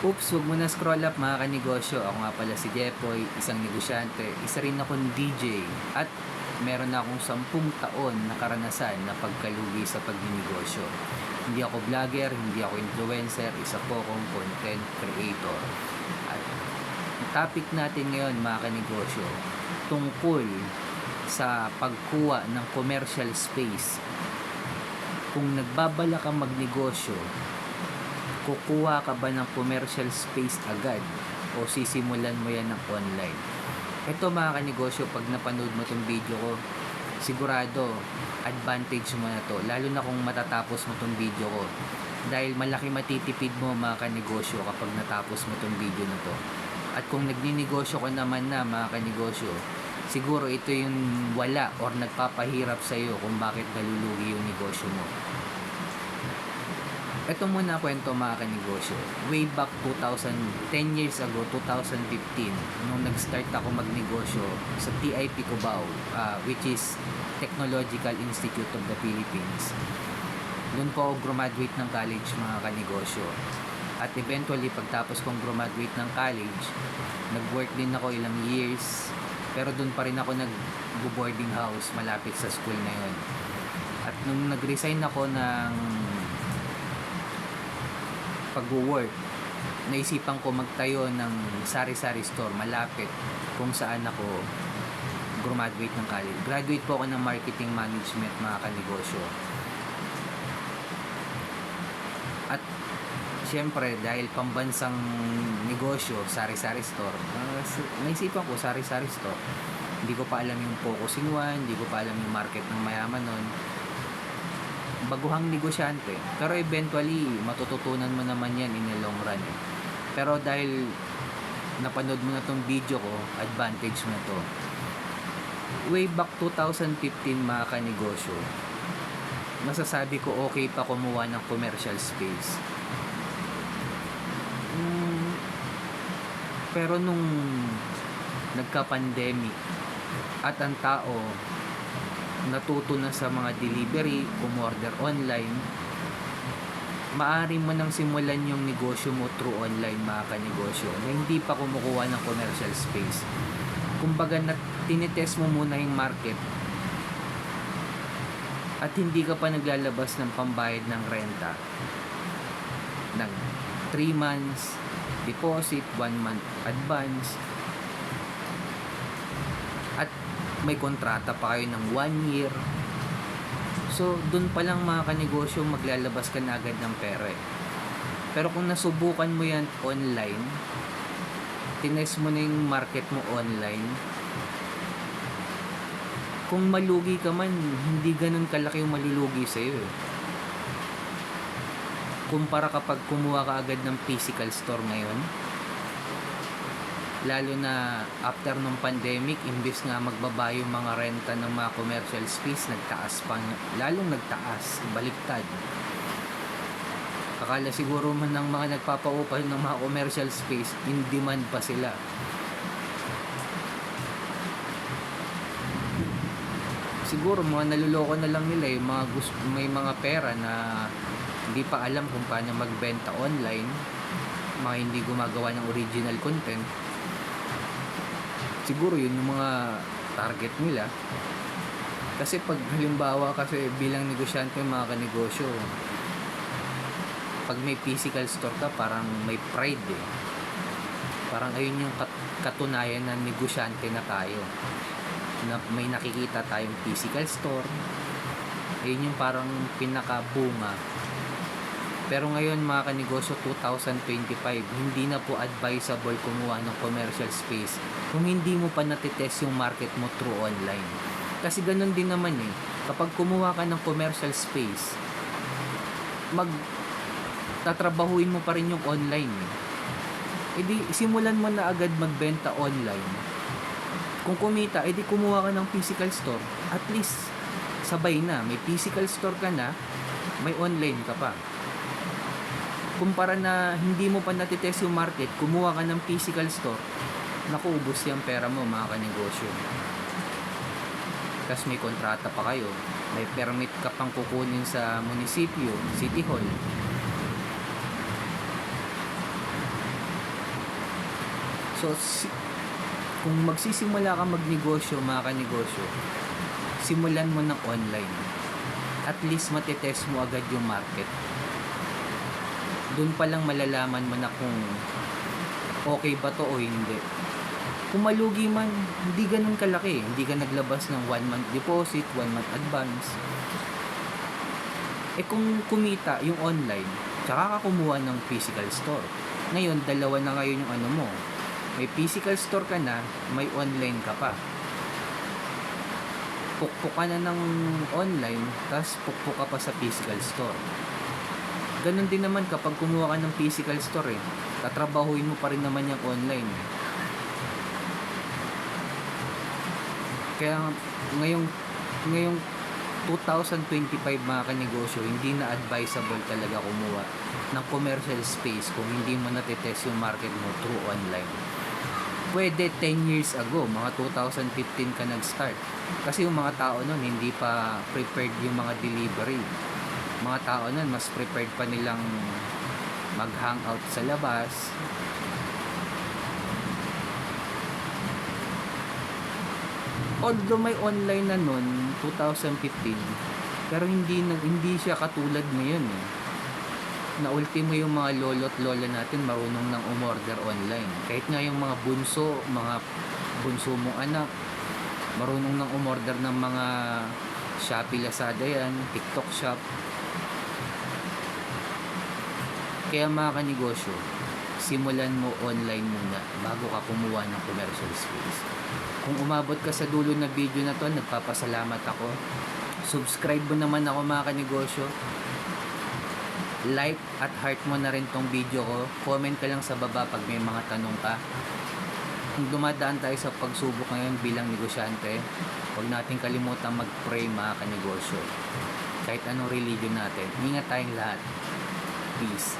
Oops, wag mo na scroll up mga kanegosyo. Ako nga pala si Jepoy, isang negosyante. Isa rin akong DJ at meron na akong 10 taon na karanasan na pagkalugi sa pagninegosyo. Hindi ako vlogger, hindi ako influencer, isa po akong content creator. At ang topic natin ngayon mga kanegosyo, tungkol sa pagkuha ng commercial space. Kung nagbabala kang magnegosyo, kukuha ka ba ng commercial space agad o sisimulan mo yan ng online? Ito mga kanegosyo, pag napanood mo tong video ko, sigurado advantage mo na to, lalo na kung matatapos mo tong video ko, dahil malaki matitipid mo mga kanegosyo kapag natapos mo tong video na to. At kung nagninegosyo ka naman na mga kanegosyo, siguro ito yung wala or nagpapahirap sa iyo kung bakit nalulugi yung negosyo mo. Ito muna kwento mga kanegosyo. Way back 10 years ago, 2015, nung nag-start ako magnegosyo sa TIP Cubao, which is Technological Institute of the Philippines. Doon po ako graduate ng college mga kanegosyo. At eventually, pagtapos kong graduate ng college, nag-work din ako ilang years, pero doon pa rin ako nag-boarding house malapit sa school na yun. At nung nag-resign ako ng pag-work, naisipan ko magtayo ng sari-sari store malapit kung saan ako graduate ng college. Graduate po ako ng marketing management mga kanegosyo. At syempre, dahil pambansang negosyo, sari-sari store, naisipan ko sari-sari store. Hindi ko pa alam yung focusing one, hindi ko pa alam yung market ng mayaman nun. Baguhang negosyante, pero eventually matututunan mo naman yan in the long run Pero dahil napanood mo na tong video ko, advantage mo na to. Way back 2015 mga kanegosyo, masasabi ko okay pa kumuha ng commercial space. Pero nung nagka-pandemic at ang tao natuto na sa mga delivery, umorder online, maaari mo nang simulan yung negosyo mo through online mga kanegosyo na hindi pa kumukuha ng commercial space. Kumbaga tinitest mo muna yung market at hindi ka pa naglalabas ng pambayad ng renta ng 3 months deposit, 1 month advance, at may kontrata pa kayo ng 1 year. So, dun pa lang mga kanegosyo, maglalabas ka na agad ng pera Pero kung nasubukan mo yan online, tinest mo na yung market mo online, kung malugi ka man, hindi ganun kalaki yung malulugi sa'yo Kumpara kapag kumuha ka agad ng physical store ngayon, lalo na after nung pandemic, imbis nga magbaba yung mga renta ng mga commercial space, nagtaas pa, lalong nagtaas, baliktad. Akala siguro man ng mga nagpapaupa ng mga commercial space, in demand pa sila. Siguro mga naluloko na lang nila yung mga may mga pera na hindi pa alam kung paano magbenta online, mga hindi gumagawa ng original content. Siguro yun yung mga target nila. Kasi pag halimbawa kasi bilang negosyante mga kanegosyo, pag may physical store ka, parang may pride Parang ayun yung katunayan na negosyante na tayo, na may nakikita tayong physical store. Ayun yung parang pinakabunga. Pero ngayon mga kanegosyo, 2025, hindi na po advisable kumuha ng commercial space kung hindi mo pa natitest yung market mo through online. Kasi ganun din naman kapag kumuha ka ng commercial space, tatrabahuin mo pa rin yung online Edi simulan mo na agad magbenta online. Kung kumita, edi kumuha ka ng physical store. At least, sabay na, may physical store ka na, may online ka pa. Kumpara na hindi mo pa natitest yung market, kumuha ka ng physical store, naku, ubos yung pera mo mga kanegosyo. Tapos may kontrata pa kayo, may permit ka pang kukunin sa munisipyo, city hall. So, kung magsisimula ka magnegosyo, mga kanegosyo, simulan mo ng online. At least matetest mo agad yung market. Doon pa lang malalaman mo na kung okay ba to o hindi. Kung malugi man, hindi ganun kalaki. Hindi ka naglabas ng 1 month deposit, 1 month advance. Kung kumita yung online, tsaka ka kumuha ng physical store. Ngayon, dalawa na ngayon yung ano mo. May physical store ka na, may online ka pa. Pukpuk ka na ng online, tapos pukpuk ka pa sa physical store. Ganon din naman kapag kumuha ka ng physical store tatrabahuin mo pa rin naman yung online. Kaya ngayong 2025 mga kanegosyo, hindi na advisable talaga kumuha ng commercial space kung hindi mo natetest yung market mo through online. Pwede 10 years ago, mga 2015 ka nag-start. Kasi yung mga tao nun, hindi pa prepared yung mga delivery. Mga tao nun, mas prepared pa nilang mag-hangout sa labas. Although may online na nun, 2015, pero hindi siya katulad ngayon na ultimo yung mga lolo't lola natin marunong nang umorder online. Kahit nga yung mga bunso mong anak, marunong nang umorder ng mga Shopee, Lazada yan, TikTok Shop. Kaya mga kanegosyo, simulan mo online muna bago ka kumuha ng commercial space. Kung umabot ka sa dulo na video na to, nagpapasalamat ako. Subscribe mo naman ako mga kanegosyo. Like at heart mo na rin tong video ko. Comment ka lang sa baba pag may mga tanong ka. Kung dumadaan tayo sa pagsubok ngayon bilang negosyante, huwag natin kalimutang mag-pray mga kanegosyo. Kahit anong religion natin, ingat tayong lahat. Peace.